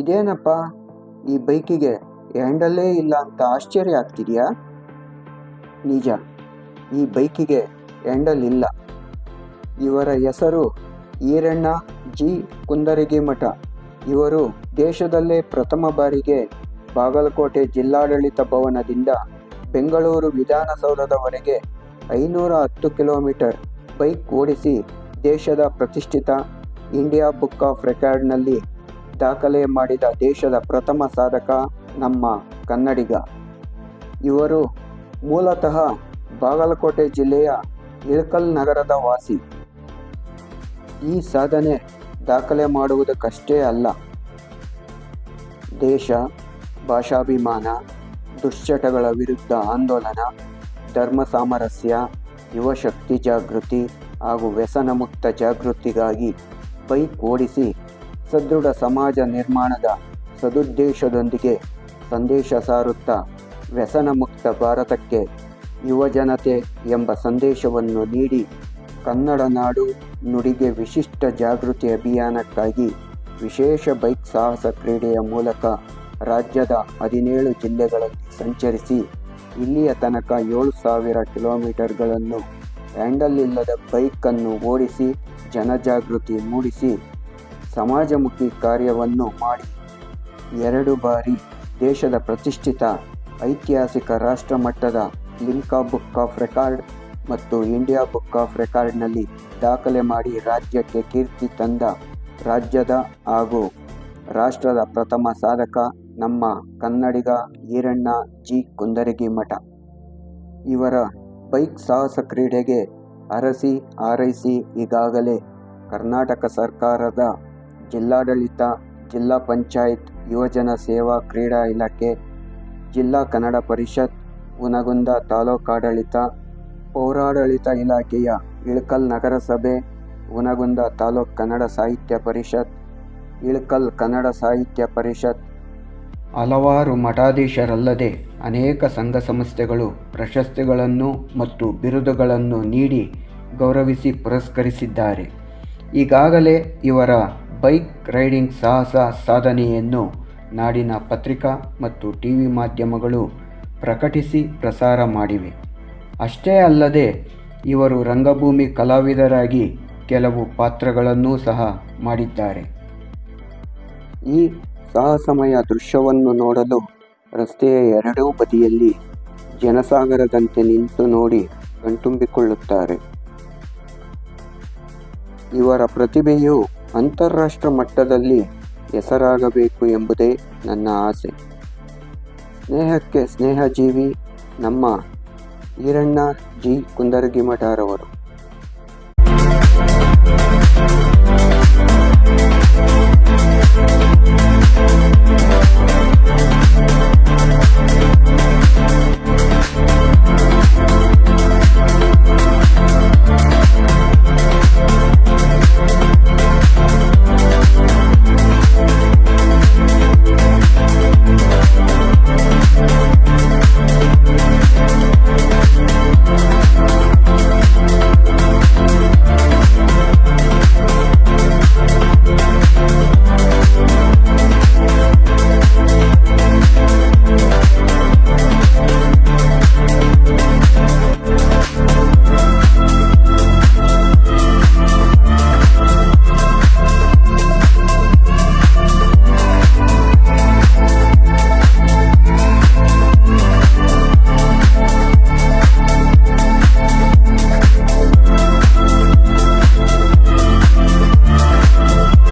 ಇದೇನಪ್ಪ, ಈ ಬೈಕಿಗೆ ಹ್ಯಾಂಡಲ್ಲೇ ಇಲ್ಲ ಅಂತ ಆಶ್ಚರ್ಯ ಆಗ್ತಿದೆಯಾ? ನಿಜ, ಈ ಬೈಕಿಗೆ ಹ್ಯಾಂಡಲ್ ಇಲ್ಲ. ಇವರ ಹೆಸರು ಈರಣ್ಣ ಜಿ ಕುಂದರಗಿಮಠ. ಇವರು ದೇಶದಲ್ಲೇ ಪ್ರಥಮ ಬಾರಿಗೆ ಬಾಗಲಕೋಟೆ ಜಿಲ್ಲಾಡಳಿತ ಭವನದಿಂದ ಬೆಂಗಳೂರು ವಿಧಾನಸೌಧದವರೆಗೆ 510 ಕಿಲೋಮೀಟರ್ ಬೈಕ್ ಓಡಿಸಿ ದೇಶದ ಪ್ರತಿಷ್ಠಿತ ಇಂಡಿಯಾ ಬುಕ್ ಆಫ್ ರೆಕಾರ್ಡ್ನಲ್ಲಿ ದಾಖಲೆ ಮಾಡಿದ ದೇಶದ ಪ್ರಥಮ ಸಾಧಕ ನಮ್ಮ ಕನ್ನಡಿಗ. ಇವರು ಮೂಲತಃ ಬಾಗಲಕೋಟೆ ಜಿಲ್ಲೆಯ ಇಳಕಲ್ ನಗರದ ವಾಸಿ. ಈ ಸಾಧನೆ ದಾಖಲೆ ಮಾಡುವುದಕ್ಕಷ್ಟೇ ಅಲ್ಲ, ದೇಶ, ಭಾಷಾಭಿಮಾನ, ದುಶ್ಚಟಗಳ ವಿರುದ್ಧ ಆಂದೋಲನ, ಧರ್ಮ ಸಾಮರಸ್ಯ, ಯುವಶಕ್ತಿ ಜಾಗೃತಿ ಹಾಗೂ ವ್ಯಸನ ಮುಕ್ತ ಜಾಗೃತಿಗಾಗಿ ಬೈಕ್ ಓಡಿಸಿ ಸದೃಢ ಸಮಾಜ ನಿರ್ಮಾಣದ ಸದುದ್ದೇಶದೊಂದಿಗೆ ಸಂದೇಶ ಸಾರುತ್ತಾ ವ್ಯಸನ ಮುಕ್ತ ಭಾರತಕ್ಕೆ ಯುವಜನತೆ ಎಂಬ ಸಂದೇಶವನ್ನು ನೀಡಿ ಕನ್ನಡ ನಾಡು ನುಡಿಗೆ ವಿಶಿಷ್ಟ ಜಾಗೃತಿ ಅಭಿಯಾನಕ್ಕಾಗಿ ವಿಶೇಷ ಬೈಕ್ ಸಾಹಸ ಕ್ರೀಡೆಯ ಮೂಲಕ ರಾಜ್ಯದ 17 ಜಿಲ್ಲೆಗಳಲ್ಲಿ ಸಂಚರಿಸಿ ಇಲ್ಲಿಯ ತನಕ 7,000 ಕಿಲೋಮೀಟರ್ಗಳನ್ನು ಹ್ಯಾಂಡಲ್ ಇಲ್ಲದ ಬೈಕನ್ನು ಓಡಿಸಿ ಜನಜಾಗೃತಿ ಮೂಡಿಸಿ ಸಮಾಜಮುಖಿ ಕಾರ್ಯವನ್ನು ಮಾಡಿ 2 ಬಾರಿ ದೇಶದ ಪ್ರತಿಷ್ಠಿತ ಐತಿಹಾಸಿಕ ರಾಷ್ಟ್ರಮಟ್ಟದ ಲಿಮ್ಕಾ ಬುಕ್ ಆಫ್ ರೆಕಾರ್ಡ್ ಮತ್ತು ಇಂಡಿಯಾ ಬುಕ್ ಆಫ್ ರೆಕಾರ್ಡ್ನಲ್ಲಿ ದಾಖಲೆ ಮಾಡಿ ರಾಜ್ಯಕ್ಕೆ ಕೀರ್ತಿ ತಂದ ರಾಜ್ಯದ ಹಾಗೂ ರಾಷ್ಟ್ರದ ಪ್ರಥಮ ಸಾಧಕ ನಮ್ಮ ಕನ್ನಡಿಗ ಈರಣ್ಣ ಜಿ ಕುಂದರಗಿಮಠ. ಇವರ ಬೈಕ್ ಸಾಹಸ ಕ್ರೀಡೆಗೆ ಅರಸಿ ಆರೈಸಿ ಈಗಾಗಲೇ ಕರ್ನಾಟಕ ಸರ್ಕಾರದ ಜಿಲ್ಲಾಡಳಿತ, ಜಿಲ್ಲಾ ಪಂಚಾಯತ್, ಯುವಜನ ಸೇವಾ ಕ್ರೀಡಾ ಇಲಾಖೆ, ಜಿಲ್ಲಾ ಕನ್ನಡ ಪರಿಷತ್, ಹುನಗುಂದ ತಾಲೂಕಾಡಳಿತ, ಪೌರಾಡಳಿತ ಇಲಾಖೆಯ ಇಳಕಲ್ ನಗರಸಭೆ, ಹುನಗುಂದ ತಾಲೂಕು ಕನ್ನಡ ಸಾಹಿತ್ಯ ಪರಿಷತ್, ಇಳಕಲ್ ಕನ್ನಡ ಸಾಹಿತ್ಯ ಪರಿಷತ್, ಹಲವಾರು ಮಠಾಧೀಶರಲ್ಲದೆ ಅನೇಕ ಸಂಘ ಸಂಸ್ಥೆಗಳು ಪ್ರಶಸ್ತಿಗಳನ್ನು ಮತ್ತು ಬಿರುದುಗಳನ್ನು ನೀಡಿ ಗೌರವಿಸಿ ಪುರಸ್ಕರಿಸಿದ್ದಾರೆ. ಈಗಾಗಲೇ ಇವರ ಬೈಕ್ ರೈಡಿಂಗ್ ಸಾಹಸ ಸಾಧನೆಯನ್ನು ನಾಡಿನ ಪತ್ರಿಕಾ ಮತ್ತು ಟಿವಿ ಮಾಧ್ಯಮಗಳು ಪ್ರಕಟಿಸಿ ಪ್ರಸಾರ ಮಾಡಿವೆ. ಅಷ್ಟೇ ಅಲ್ಲದೆ ಇವರು ರಂಗಭೂಮಿ ಕಲಾವಿದರಾಗಿ ಕೆಲವು ಪಾತ್ರಗಳನ್ನೂ ಸಹ ಮಾಡಿದ್ದಾರೆ. ಈ ಸಾಹಸಮಯ ದೃಶ್ಯವನ್ನು ನೋಡಲು ರಸ್ತೆಯ ಎರಡೂ ಬದಿಯಲ್ಲಿ ಜನಸಾಗರದಂತೆ ನಿಂತು ನೋಡಿ ಕಣ್ತುಂಬಿಕೊಳ್ಳುತ್ತಾರೆ. ಇವರ ಪ್ರತಿಭೆಯು ಅಂತಾರಾಷ್ಟ್ರ ಮಟ್ಟದಲ್ಲಿ ಹೆಸರಾಗಬೇಕು ಎಂಬುದೇ ನನ್ನ ಆಸೆ. ಸ್ನೇಹಕ್ಕೆ ಸ್ನೇಹಜೀವಿ ನಮ್ಮ ಈರಣ್ಣ ಜಿ ಕುಂದರಗಿಮಠರವರು.